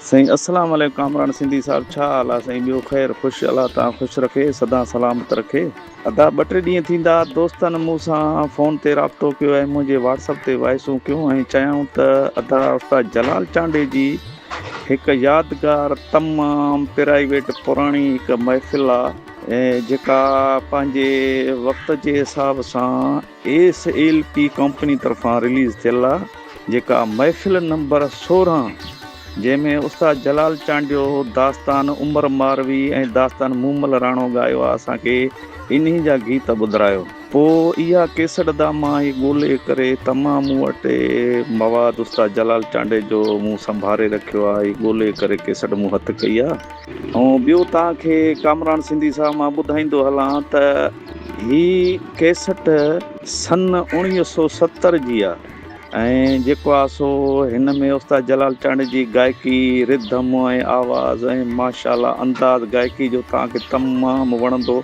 साईं अस्सलाम वालेकुम कामरान सिंधी साहब, छा हाल आहे साईं? ॿियो ख़ैरु? ख़ुशि? अलाह तव्हां ख़ुशि रखे, सदा सलामत रखे। अदा 2-3 ॾींहं थींदा दोस्तनि मूं सां फ़ोन ते राब्तो कयो ऐं मुंहिंजे WhatsApp ते वॉइसूं कयूं ऐं चयूं त अदा उस्ताद जलाल चांडे जी हिकु यादगार तमामु प्राइवेट पुराणी हिकु महफ़िल आहे ऐं जेका पंहिंजे वक़्त जे हिसाब सां ASLP कंपनी तरफ़ां रिलीज़ थियल आहे, जेका महफ़िल नंबर 16 जंहिंमें उस्ताद जलाल चांडियो दास्तान उमर मारवी ऐं दास्तान मूमल राणो ॻायो आहे। असांखे इन्ही जा गीत ॿुधायो। पोइ इहा केसट दा मां ई ॻोल्हे करे तमामु मूं वटि मवाद उस्ताद जलाल चांडे जो मूं संभारे रखियो आहे। ॻोल्हे करे केसट मूं हथु कई आहे। ऐं ॿियो तव्हांखे कामरान सिंधी साहब मां ॿुधाईंदो हलां त ही केसट सन 1970 जी आहे ऐं जेको आहे सो हिन में उस्ताद जलाल चांडे जी गायकी, रिधम ऐं आवाज़ ऐं माशाल्लाह अंदाज़ गायकी जो तव्हांखे तमामु वणंदो।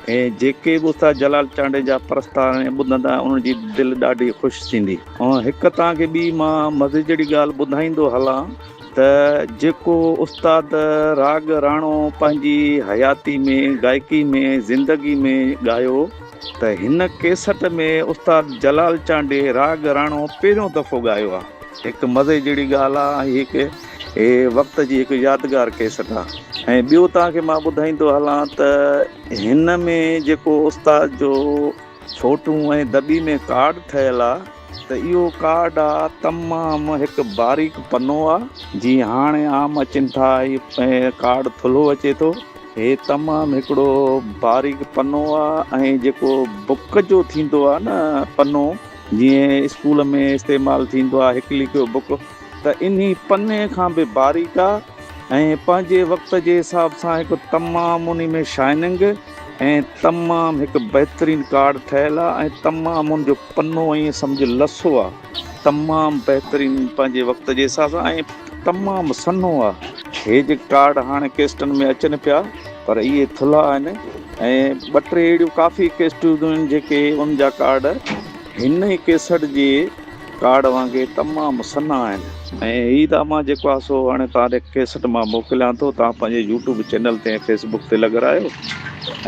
ऐं जेके बि उस्ताद जलाल चांडे जा प्रस्तार ॿुधंदा उन्हनि जी दिलि ॾाढी ख़ुशि थींदी। ऐं हिकु तव्हांखे ॿी मां मज़े जहिड़ी ॻाल्हि ॿुधाईंदो हलां त जेको उस्ताद राग राणो पंहिंजी हयाती में गायकी में ज़िंदगी में ॻायो त हिन केसट में उस्ताद जलाल चांडे राग राणो पहिरियों दफ़ो ॻायो आहे। हिकु मज़े जहिड़ी ॻाल्हि आहे। हिकु वक़्त जी हिकु यादगार केसट आहे। ऐं ॿियो तव्हांखे मां ॿुधाईंदो हलां त हिन में जेको उस्ताद जो छोटू ऐं दॿी में कार्ड ठहियलु आहे त इहो कार्ड आहे तमामु हिकु बारीक पनो आहे। जीअं हाणे आम अचनि था ऐं कार्ड थुल्हो अचे थो, हे तमामु हिकिड़ो बारीक पनो आहे। ऐं जेको बुक जो थींदो आहे न पनो, जीअं स्कूल में इस्तेमालु थींदो आहे हिकु लिखियो बुक, त इन्ही पने खां बि बारीक आहे ऐं पंहिंजे वक़्त जे हिसाब सां हिकु तमामु उन में शाइनिंग ऐं तमामु हिकु बहितरीनु कार्ड ठहियलु आहे ऐं तमामु उनजो पनो ईअं सम्झ लसो आहे, तमामु बहितरीनु पंहिंजे वक़्त जे हिसाब सां ऐं तमामु सन्हो आहे। हे जेके कार्ड हाणे केस्टनि में अचनि पिया पर इहे थुल्हा आहिनि ऐं 2-3 अहिड़ियूं काफ़ी केस्टूं आहिनि जेके उन जा कार्ड हिन ई केसट जे कार्ड वांगुरु तमामु सन्हा आहिनि। ऐं हीअ त मां जेको आहे सो हाणे तव्हांखे केसट मां मोकिलियां थो, तव्हां पंहिंजे YouTube चैनल ते ऐं Facebook ते लॻारायो।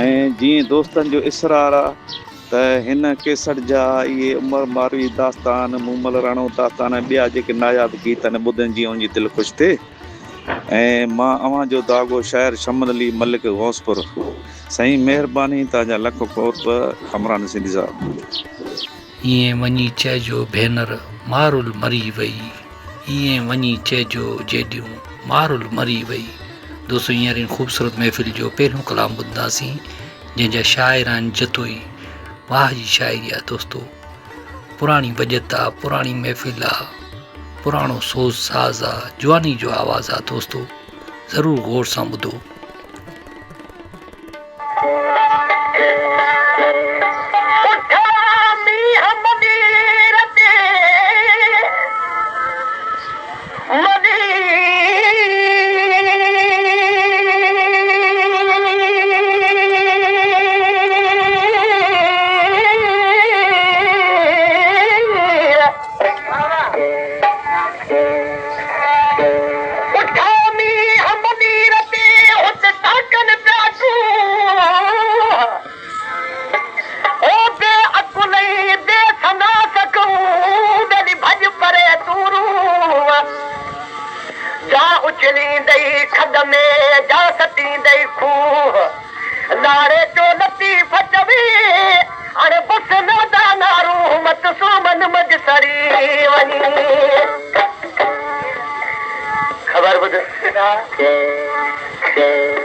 ऐं जीअं दोस्तनि जो इसरार आहे त हिन केसट जा इहे उमर मारवी दास्तान, मूमल राणो दास्तान ऐं ॿिया जेके नायाब गीत आहिनि ॿुधनि जीअं उनजी दिलि ख़ुशि थिए। ऐं मां अव्हांजो दागो शाइर शमन अली मलिक गौसपुर। साईं महिरबानी, तव्हांजा लख कोप। कामरान सिंधी साहब। ईअं वञी चइजो भेनर मारुल मरी वई, ईअं वञी चइजो जेॾियूं मारुल मरी वई। दोस्तों हींअर ख़ूबसूरत महफ़िल जो पहिरियों कलाम ॿुधंदासीं जंहिंजा शाइर आहिनि जतोई। वाह जी शाइरी आहे दोस्तो। पुराणी बजत आहे, पुराणी महफ़िल आहे, पुराणो सोज़ साज़ आहे, जवानी जो आवाज़ आहे दोस्तो। ज़रूरु गौर सां ॿुधो।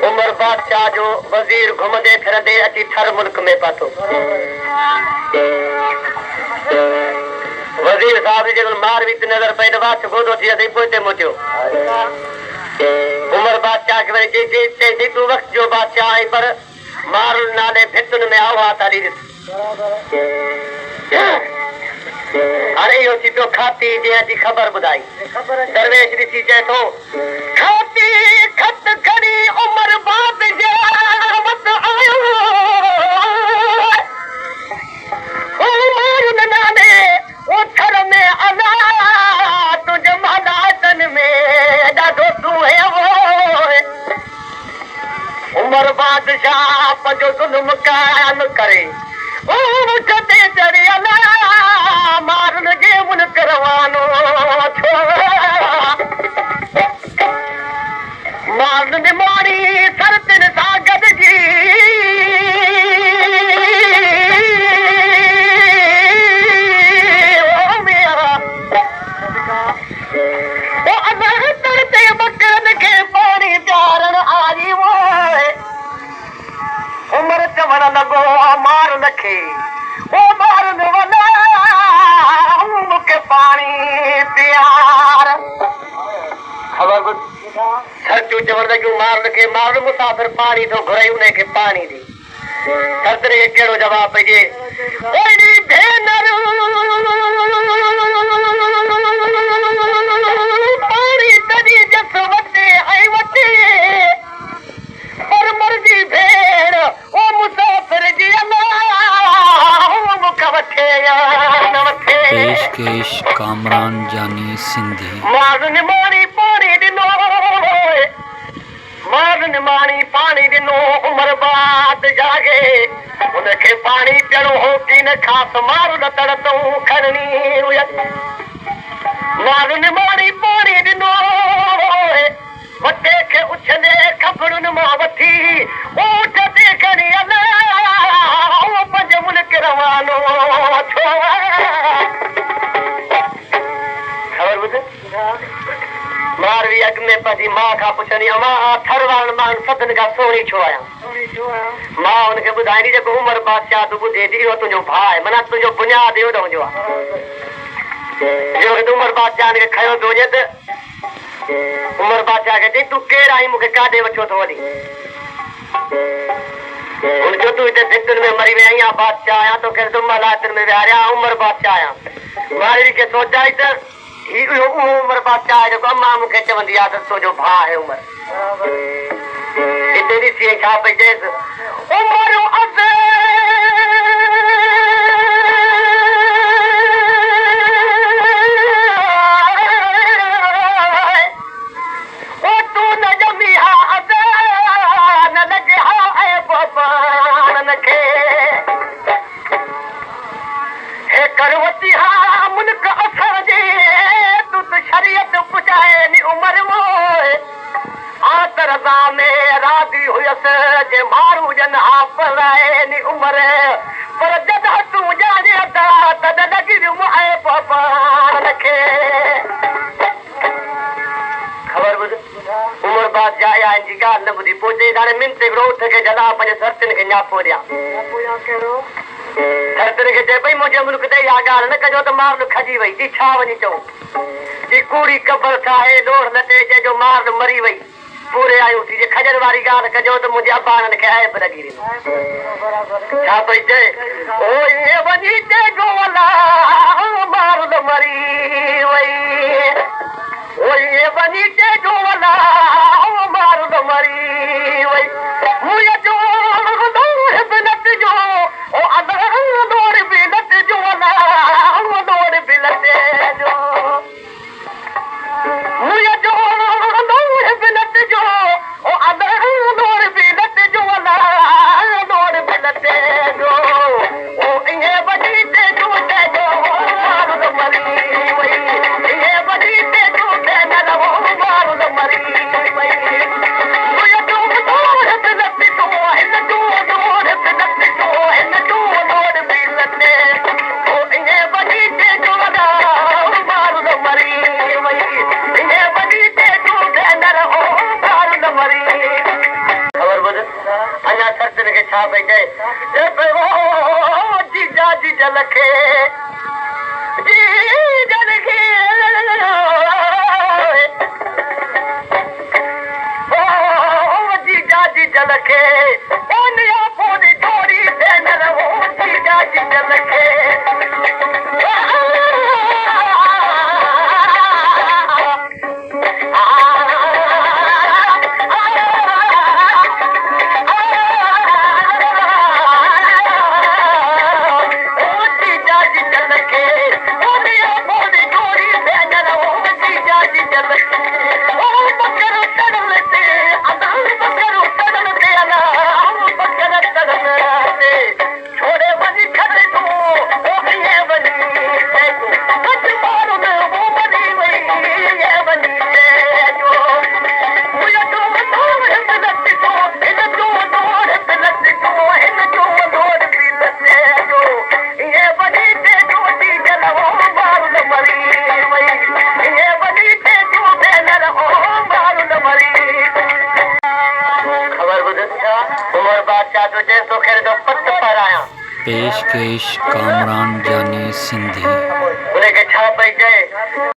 उमर बादशाह जो वजीर घुमंदे फिरंदे अची थर मुल्क में पहुतो। वजीर साहब जे मारवी ते नज़र पई त वाच गोदो थी अथई पोइ मोटियो। उमर बादशाह खे वरी चई तूं वक़्त जो बादशाह आई पर मारुल नाले भितुनि में आवा तारी ॾिस। हाणे इहो थी पियो खाती जंहिं जी ख़बर ॿुधाई। दरवेश ॾिसी चए थो खाती खत खणी उमर बादशाह वटि आयो। मारुल नाले वो थर में अला तुंहिंजे हालातनि में ॾाढो तूं बादशाह पंहिंजो ज़ुल्म कायम करे ऊंट ते चढ़ियल मारुनि जे मुल्क रवानो थियो मारुनि मारी सरतिन सां गॾिजी उमर चवण लॻो मार नखे ओ मार न वञा मूंखे पाणी प्यार ख़बर सचू चवण लॻियूं मार नखे मार मुसाफ़िर पाणी थो घुराई उन खे पाणी ॾे सरदरे खे कहिड़ो जवाबु पइजे भेनर पाणी तॾहिं जस वटे ऐं वटे पर मर्जी भेण ओ मुसाफ़िर जी मुख वठे या न वठे पेशकेश कामरान जानी सिंधी मारुनि माणी पाणी ॾिनो मारुनि माणी पाणी ॾिनो उमर बाद जागे उनखे पाणी पीअणो हो की न ख़ासि मारू न तड़तऊं खणणी हुयसि मारुनि माणी पाणी ॾिनो वटे खे उछले खबरुनि मां वठी ऊंट ते खणी पंहिंजे मुल्क रवानो थियो ख़बर ॿुध मारवी अॻ में पंहिंजी माउ खां पुछंदी मां थरवान माण्हू सभिनि खां सुहिणी छो आहियां मां हुनखे ॿुधाईंदी जेको उमर बादशाह तूं ॿुधे थी इहो तुंहिंजो भाउ आहे माना तुंहिंजो बुनियाद इहो हुनजो आहे जो उमर बादशाह खे खयो थो वञे त उमर बादशाह खे चई तूं केरु आई मूंखे काॾे वठो थो वञी हुन जो तूं हिते भितुनि में मरी विया आहीं बादशाह आहियां तोखे दुमलायतुनि में विहारिया उमर बादशाह आहियां मारवी खे सोचाई त उहो उमर बादशाह आहे जेको अम्मा मूंखे चवंदी आहे त तुंहिंजो भाउ आहे उमर हिते ॾिसी छा पई चएसि उमर मारू जन उमर पर जॾहिं तूं ॼाणे तॾहिं लॻी ख़बर ॿुध उमर बादशाह आहिनि जी ॻाल्हि न ॿुधी पोइ चई हाणे मिंट उठ खे जॾहिं पंहिंजे सरतिन खे न्यापो ॾियां सरतिन खे चए पई मुंहिंजे मुल्क ते इहा ॻाल्हि न कजो त मार खजी वई जी छा वञी चऊं जी कूड़ी कबर ठाहे डोर लटे चइजो मार मरी वई पूरे आयूं थी जे खजर वारी ॻाल्हि कजो त मुंहिंजे अबाणनि खे आहे लॻी वेंदो छा पई चए ओ इहे वञी चइजो मार मरी वई ओ इहे वञी चइजो मार मरी वई मुंहिंजो दौड़ बि लटिजो ओ दौड़ बि लटिजो दौड़ बि लटिजो मुंहिंजो दौड़ बि लटिजो ओ दौड़ बि लटिजो दौड़ बि लटिजो ओ इहे वञी चइजो चइजो मार मरी वई इहे वञी चइजो मार मरी वई मुंहिंजो दौड़ बि लटिजो हिन जो दौड़ बि लटिजो हिन जो दौड़ बि लटे ओ इहे वञी चइजो मार मरी वई इहे वञी चइजो मार मरी ख़बर ॿुध अञा सरतिन खे छा पई चए जीजा जीजा लखे जीजा लखे जीजा जीजा लखे पोइ थोरी भेनर जीजा जीजा लखे जीजा जीजा लखे पेशकेश कामरान जानी सिंधी। उनखे छा पई चए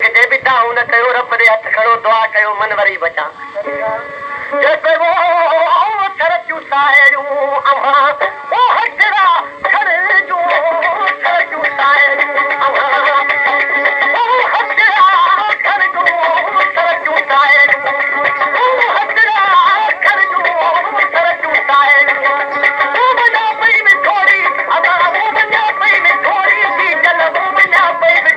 कि जे बि तव्हां हुन कयो रब जे हथ खणो दुआ कयो मन वरी बचा जे पे वो सर चुसायूं अम्मा वो हजरा सर जो सर चुसायूं अम्मा वो हजरा सर जो सर चुसायूं वो हजरा सर जो सर चुसायूं वो मना पई में थोड़ी अम्मा वो मना पई में थोड़ी सी जल वो मना पई में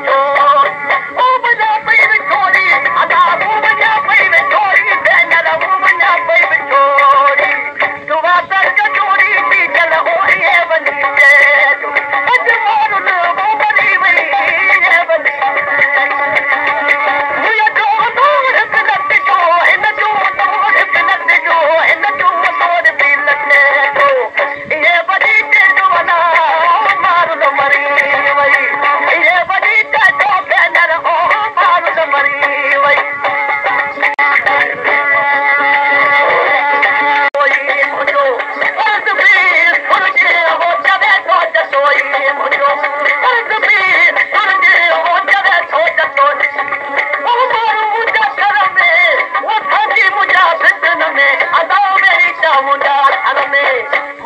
वो मना पई में थोड़ी अम्मा वो मना पई में थोड़ी बेनर वो मना पई में थोड़ी दुआ तक जोड़ी सी जल हो ये बनी जे अज मारू वो बनी वई ये बनी मुझे जो दूर बिलत जो इन जो दूर बिलत जो इन जो दूर बिलत जो ये बनी जे जो ना मारू न मरी वई ये बनी जे जो बेनर ओ मारू न मरी वई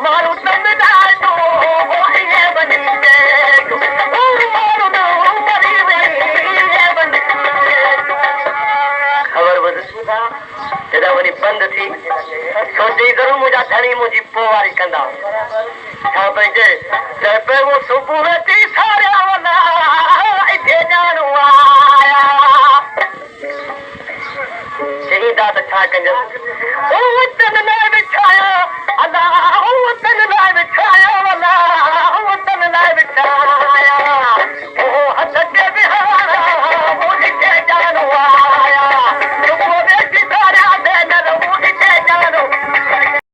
मारू समझदार जो ये बनी मारू मरी वही बनी खबर ॿुध जॾहिं वञी बंदि थी सोचे ज़रूरु मुंहिंजा धणी मुंहिंजी पोइवारी कंदा छा पई चए पे वो सुबुह थी सारिया वञा हिते ॼाणू आया चई त छा कजां